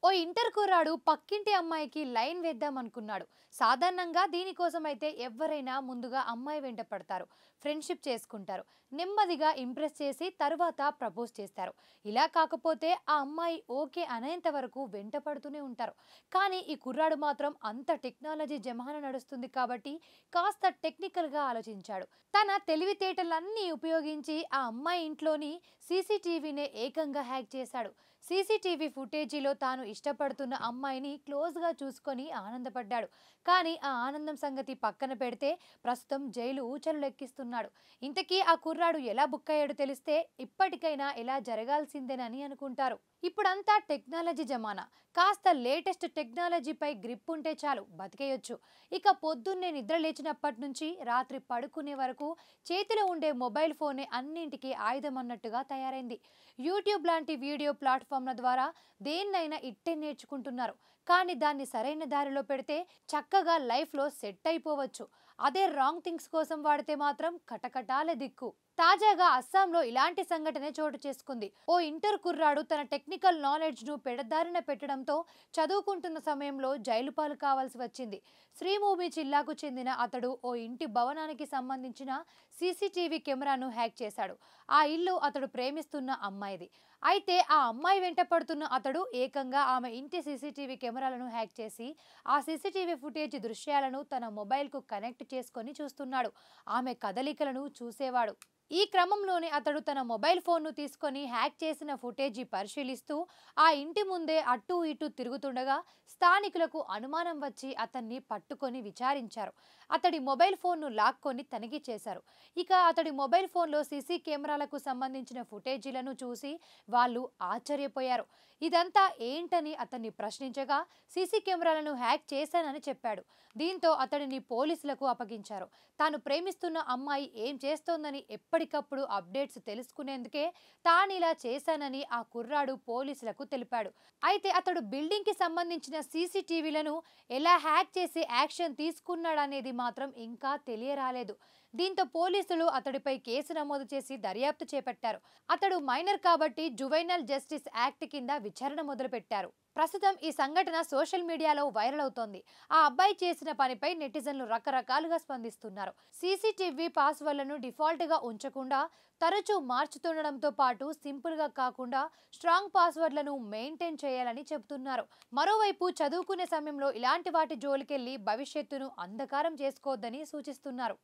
ఓ inter కుర్రాడు పక్కింటి అమ్మాయికి లైన్ వేద్దామనుకున్నాడు. సాధారణంగా దీనికోసం అయితే ఎవరైనా ముందుగా అమ్మాయి వెంట పడతారు, ఫ్రెండ్షిప్ చేసుకుంటారు, నెమ్మదిగా ఇంప్రెస్ చేసి తరువాత ప్రపోజ్ చేస్తారు. ఇలా కాకపోతే ఆ అమ్మాయి ఓకే అనేంత వరకు వెంట పడుతూనే ఉంటారు. కానీ ఈ కుర్రాడు మాత్రం అంత టెక్నాలజీ జమానా నడుస్తుంది కాబట్టి కాస్త టెక్నికల్గా ఆలోచించాడు. తన తెలివితేటలన్నీ ఉపయోగించి ఆ అమ్మాయి ఇంట్లోని సీసీటీవీనే ఏకంగా హ్యాక్ చేశాడు. సీసీటీవీ ఫుటేజీలో తాను ఇష్టపడుతున్న అమ్మాయిని క్లోజ్గా చూసుకొని ఆనందపడ్డాడు. కానీ ఆ ఆనందం సంగతి పక్కన పెడితే ప్రస్తుతం జైలు ఊచలు లెక్కిస్తున్నాడు. ఇంతకీ ఆ కుర్రాడు ఎలా బుక్ అయ్యాడో తెలిస్తే ఇప్పటికైనా ఎలా జరగాల్సిందేనని అనుకుంటారు. ఇప్పుడంతా టెక్నాలజీ జమానా. కాస్త లేటెస్ట్ టెక్నాలజీపై గ్రిప్ ఉంటే చాలు బతికేయొచ్చు. ఇక పొద్దున్నే నిద్ర లేచినప్పటి నుంచి రాత్రి పడుకునే వరకు చేతిలో ఉండే మొబైల్ ఫోనే అన్నింటికీ ఆయుధం అన్నట్టుగా తయారైంది. యూట్యూబ్ లాంటి వీడియో ప్లాట్ఫామ్ల ద్వారా దేన్నైనా ఇట్టే నేర్చుకుంటున్నారు. కానీ దాన్ని సరైన దారిలో పెడితే చక్కగా లైఫ్లో సెట్ అయిపోవచ్చు. అదే రాంగ్ థింగ్స్ కోసం వాడితే మాత్రం కటకటాలే దిక్కు. తాజాగా అస్సాంలో ఇలాంటి సంఘటనే చోటు చేసుకుంది. ఓ ఇంటర్ కుర్రాడు తన టెక్నికల్ నాలెడ్జ్ ను పెడదారిన పెట్టడంతో చదువుకుంటున్న సమయంలో జైలు పాలు కావాల్సి వచ్చింది. శ్రీభూమి జిల్లాకు చెందిన అతడు ఓ ఇంటి భవనానికి సంబంధించిన సీసీటీవీ కెమెరాను హ్యాక్ చేశాడు. ఆ ఇల్లు అతడు ప్రేమిస్తున్న అమ్మాయిది. అయితే ఆ అమ్మాయి వెంట పడుతున్న అతడు ఏకంగా ఆమె ఇంటి సీసీటీవీ కెమెరాలను హ్యాక్ చేసి ఆ సీసీటీవీ ఫుటేజ్ దృశ్యాలను తన మొబైల్కు కనెక్ట్ చేసుకొని చూస్తున్నాడు. ఆమె కదలికలను చూసేవాడు. ఈ క్రమంలోనే అతడు తన మొబైల్ ఫోన్ను తీసుకొని హ్యాక్ చేసిన ఫుటేజీ పరిశీలిస్తూ ఆ ఇంటి ముందే అటూ ఇటూ తిరుగుతుండగా స్థానికులకు అనుమానం వచ్చి అతన్ని పట్టుకొని విచారించారు. అతడి మొబైల్ ఫోన్ను లాక్కొని తనిఖీ చేశారు. ఇక అతడి మొబైల్ ఫోన్లో సీసీ కెమెరాలకు సంబంధించిన ఫుటేజీలను చూసి వాళ్ళు ఆశ్చర్యపోయారు. ఇదంతా ఏంటని అతన్ని ప్రశ్నించగా సీసీ కెమెరాలను హ్యాక్ చేశానని చెప్పాడు. దీంతో అతడిని పోలీసులకు అప్పగించారు. తాను ప్రేమిస్తున్న అమ్మాయి ఏం చేస్తోందని ఎప్పటికప్పుడు అప్డేట్స్ తెలుసుకునేందుకే తానిలా చేశానని ఆ కుర్రాడు పోలీసులకు తెలిపాడు. అయితే అతడు బిల్డింగ్ కి సంబంధించిన సీసీటీవీలను ఎలా హ్యాక్ చేసి యాక్షన్ తీసుకున్నాడనేది మాత్రం ఇంకా తెలియరాలేదు. దీంతో పోలీసులు అతడిపై కేసు నమోదు చేసి దర్యాప్తు చేపట్టారు. అతడు మైనర్ కాబట్టి జువైనల్ జస్టిస్ యాక్ట్ కింద విచారణ మొదలుపెట్టారు. ప్రస్తుతం ఈ సంఘటన సోషల్ మీడియాలో వైరల్ అవుతోంది. ఆ అబ్బాయి చేసిన పనిపై నెటిజన్లు రకరకాలుగా స్పందిస్తున్నారు. సీసీటీవీ పాస్వర్డ్లను డిఫాల్ట్ గా ఉంచకుండా తరచూ మార్చుతుండడంతో పాటు సింపుల్ గా కాకుండా స్ట్రాంగ్ పాస్వర్డ్లను మెయింటైన్ చేయాలని చెబుతున్నారు. మరోవైపు చదువుకునే సమయంలో ఇలాంటి వాటి జోలికెళ్లి భవిష్యత్తును అంధకారం చేసుకోవద్దని సూచిస్తున్నారు.